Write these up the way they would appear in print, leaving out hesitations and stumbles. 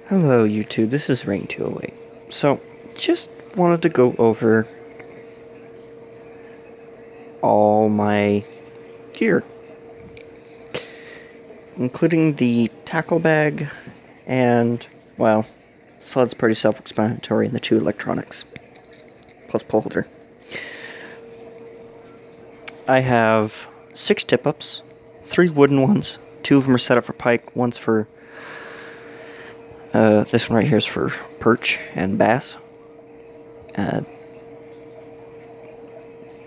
Hello YouTube, this is Rain208. So, just wanted to go over all my gear, including the tackle bag and, well, sled's pretty self-explanatory, and the two electronics, plus pole holder. I have 6 tip-ups, 3 wooden ones, 2 of them are set up for pike, one's for this one right here is for perch and bass.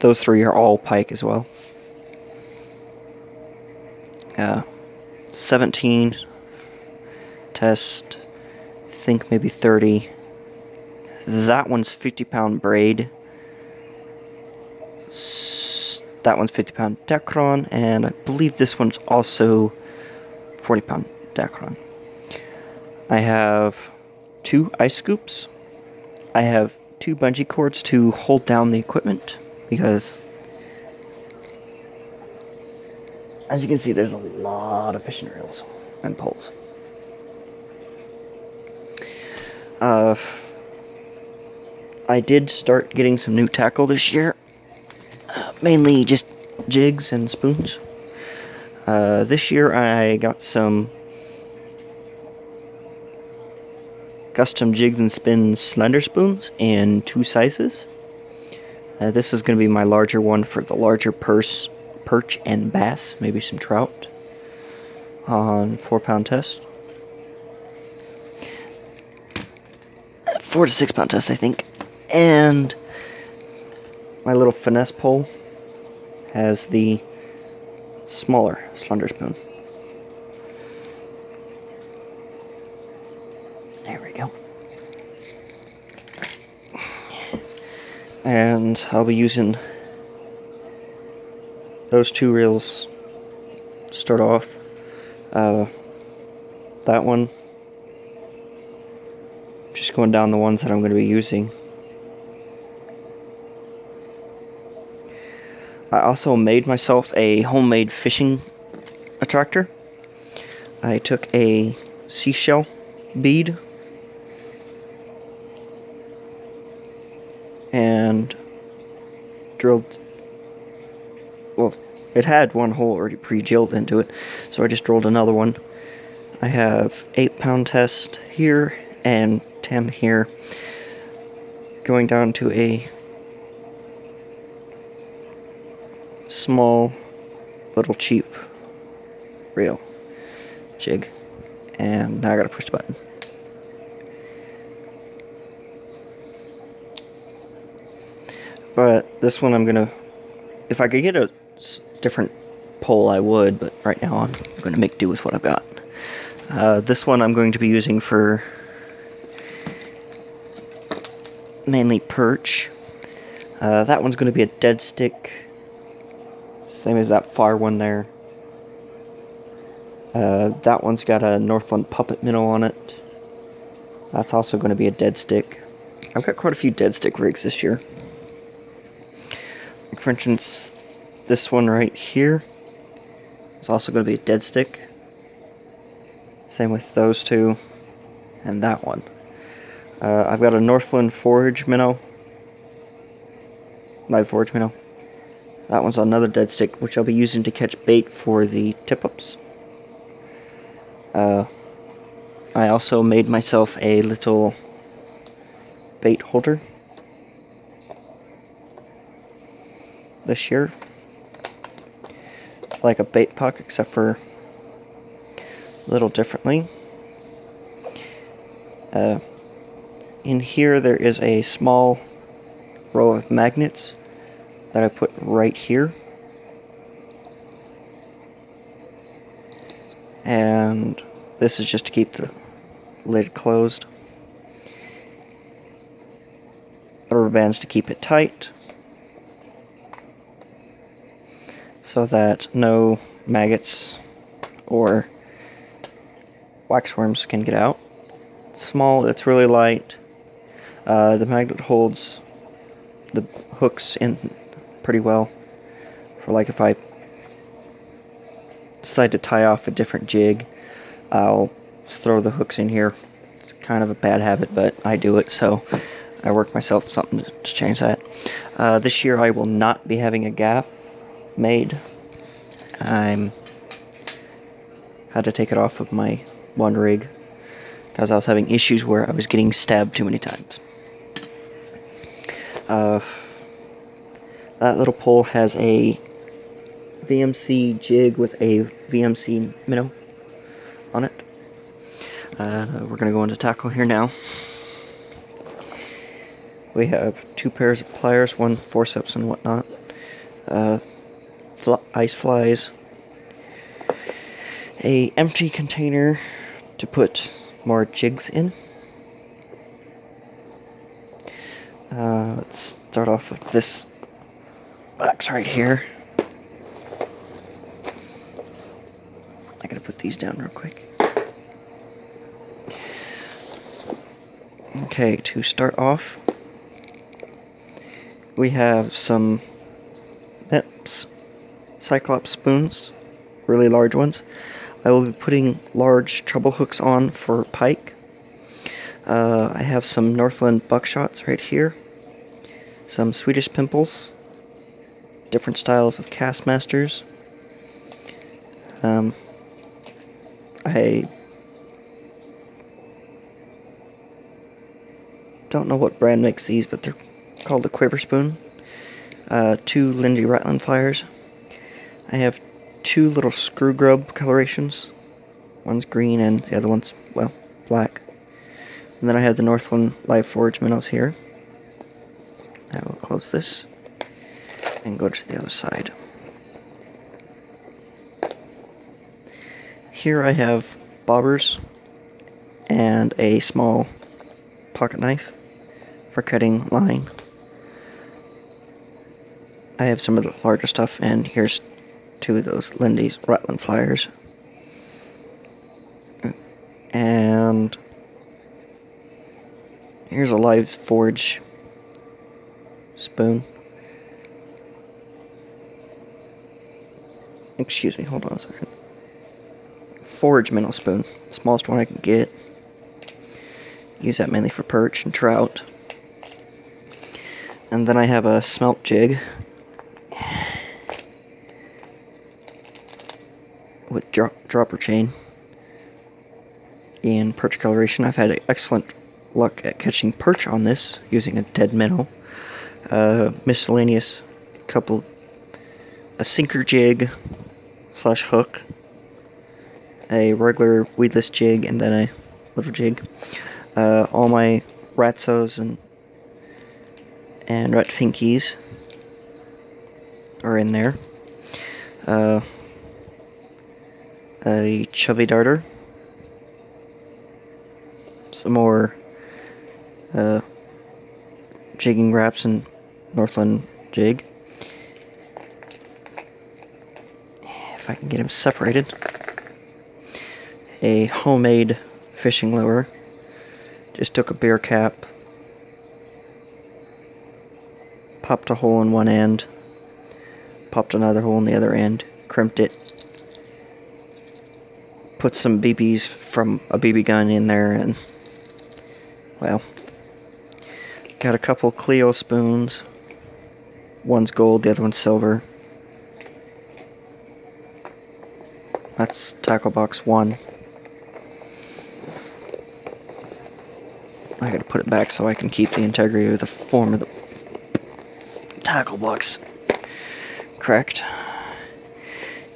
Those 3 are all pike as well. 17 test, I think maybe 30. That one's 50-pound braid. That one's 50-pound Dacron, and I believe this one's also 40-pound Dacron. I have 2 ice scoops. I have 2 bungee cords to hold down the equipment, because as you can see, there's a lot of fishing reels and poles. I did start getting some new tackle this year, mainly just jigs and spoons. This year I got some custom jigs and spins slender spoons in 2 sizes. This is going to be my larger one for the larger perch and bass, maybe some trout, on 4-pound test. 4 to 6 pound test, I think. And my little finesse pole has the smaller slender spoon. There we go. And I'll be using those 2 reels to start off. That one, just going down the ones that I'm going to be using. I also made myself a homemade fishing attractor. I took a seashell bead and drilled, well, it had one hole already pre-drilled into it, so I just drilled another one. I have 8-pound test here and 10 here, going down to a small little cheap reel jig, and now I gotta push the button. But this one I'm gonna, if I could get a different pole I would, but right now I'm gonna make do with what I've got. This one I'm going to be using for mainly perch. That one's going to be a dead stick, same as that far one there. That one's got a Northland puppet minnow on it. That's also going to be a dead stick. I've got quite a few dead stick rigs this year. Like for instance, this one right here is also going to be a dead stick. Same with those 2 and that one. I've got a Northland forage minnow, live forage minnow. That one's another dead stick, which I'll be using to catch bait for the tip-ups. I also made myself a little bait holder this year, like a bait puck, except for a little differently. In here there is a small row of magnets that I put right here, and this is just to keep the lid closed. The rubber bands to keep it tight, so that no maggots or waxworms can get out. It's small, it's really light. The magnet holds the hooks in pretty well for, like, if I decide to tie off a different jig, I'll throw the hooks in here. It's kind of a bad habit, but I do it, so I work myself something to change that. This year I will not be having a gaff made. I had to take it off of my one rig because I was having issues where I was getting stabbed too many times. That little pole has a VMC jig with a VMC minnow on it. We're going to go into tackle here now. We have 2 pairs of pliers, 1 forceps and whatnot, ice flies, a empty container to put more jigs in. Let's start off with this box right here. I gotta put these down real quick. Okay, to start off, we have some Mepps Cyclops spoons, really large ones. I will be putting large treble hooks on for pike. I have some Northland buckshots right here, some Swedish pimples, different styles of Castmasters. I don't know what brand makes these, but they're called a Quiver Spoon. 2 Lindy Rattlin pliers. I have 2 little screw grub colorations. One's green and the other one's, well, black. And then I have the Northland Live Forge minnows here. I will close this and go to the other side. Here I have bobbers and a small pocket knife for cutting line. I have some of the larger stuff, and here's 2 of those Lindy's Rattlin pliers. And here's a Live Forge spoon. Excuse me, hold on a second. Forge minnow spoon, smallest one I can get. Use that mainly for perch and trout. And then I have a smelt jig with dropper chain in perch coloration. I've had excellent luck at catching perch on this using a dead minnow. Miscellaneous a sinker jig / hook, a regular weedless jig, and then a little jig. All my Ratsos and Rat Finkies are in there. A chubby darter, some more jigging wraps and Northland jig. If I can get them separated. A homemade fishing lure. Just took a beer cap, popped a hole in one end, popped another hole in the other end, crimped it, put some BBs from a BB gun in there, and, well, got a couple Clio spoons. One's gold, the other one's silver. That's tackle box 1. I gotta put it back so I can keep the integrity of the form of the tackle box correct,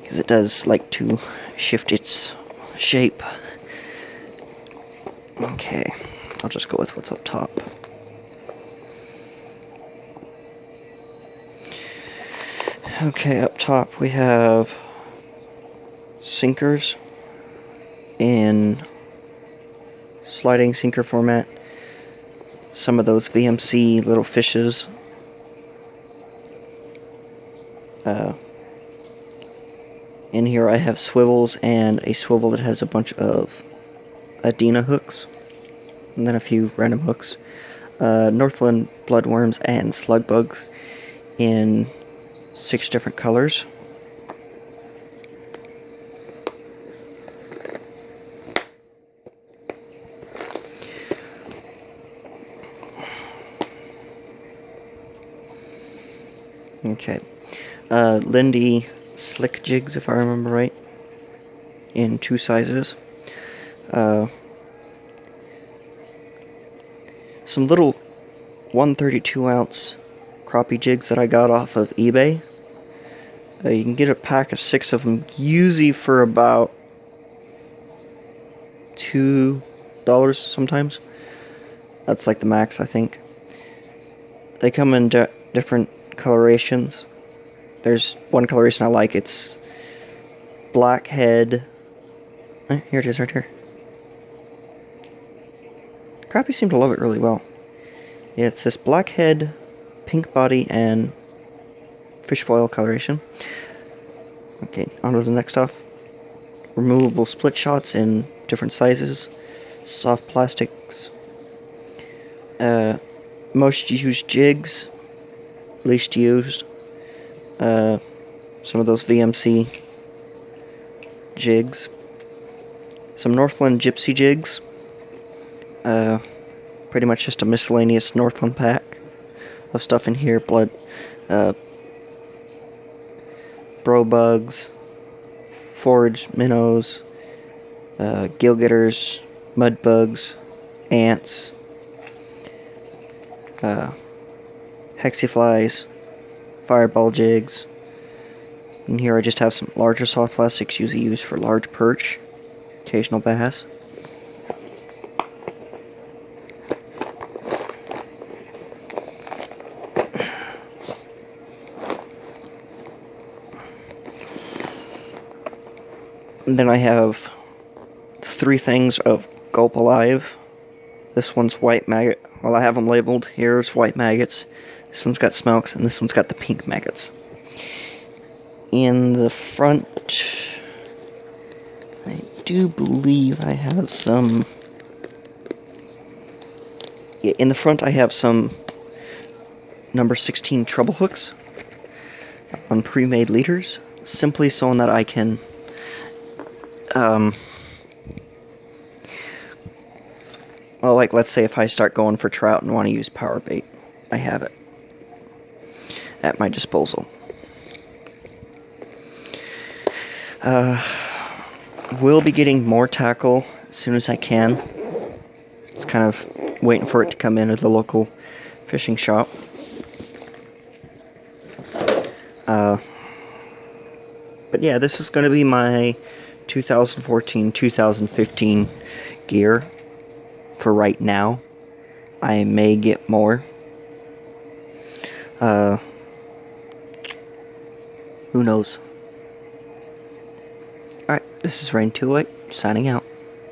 because it does like to shift its shape. Okay, I'll just go with what's up top. Okay, up top we have sinkers in sliding sinker format. Some of those VMC little fishes. In here I have swivels and a swivel that has a bunch of Adena hooks, and then a few random hooks. Northland bloodworms and slug bugs in 6 different colors. Okay. Lindy slick jigs, if I remember right, in 2 sizes. Some little 132 ounce crappie jigs that I got off of eBay. You can get a pack of 6 of them, usually for about $2 sometimes. That's like the max, I think. They come in different colorations. There's one coloration I like. It's blackhead. Here it is, right here. Crappie seem to love it really well. Yeah, it's this blackhead, pink body, and fish foil coloration. Okay, on to the next stuff. Removable split shots in different sizes. Soft plastics. Most used jigs. Least used. Some of those VMC jigs. Some Northland Gypsy jigs. Pretty much just a miscellaneous Northland pack of stuff in here. Bro bugs, forage minnows, gill getters, mud bugs, ants, hexiflies, fireball jigs. And here I just have some larger soft plastics usually used for large perch, occasional bass. And then I have 3 things of Gulp Alive. This one's white maggot. Well, I have them labeled. Here's white maggots. This one's got smelks, and this one's got the pink maggots. In the front, I do believe I have some... Yeah, in the front I have some number 16 treble hooks on pre-made leaders, simply so that I can well, like, let's say if I start going for trout and want to use power bait, I have it at my disposal. Will be getting more tackle as soon as I can. It's kind of waiting for it to come in at the local fishing shop. But yeah, this is going to be my 2014-2015 gear for right now. I may get more. Who knows? Alright, this is Rain28, signing out.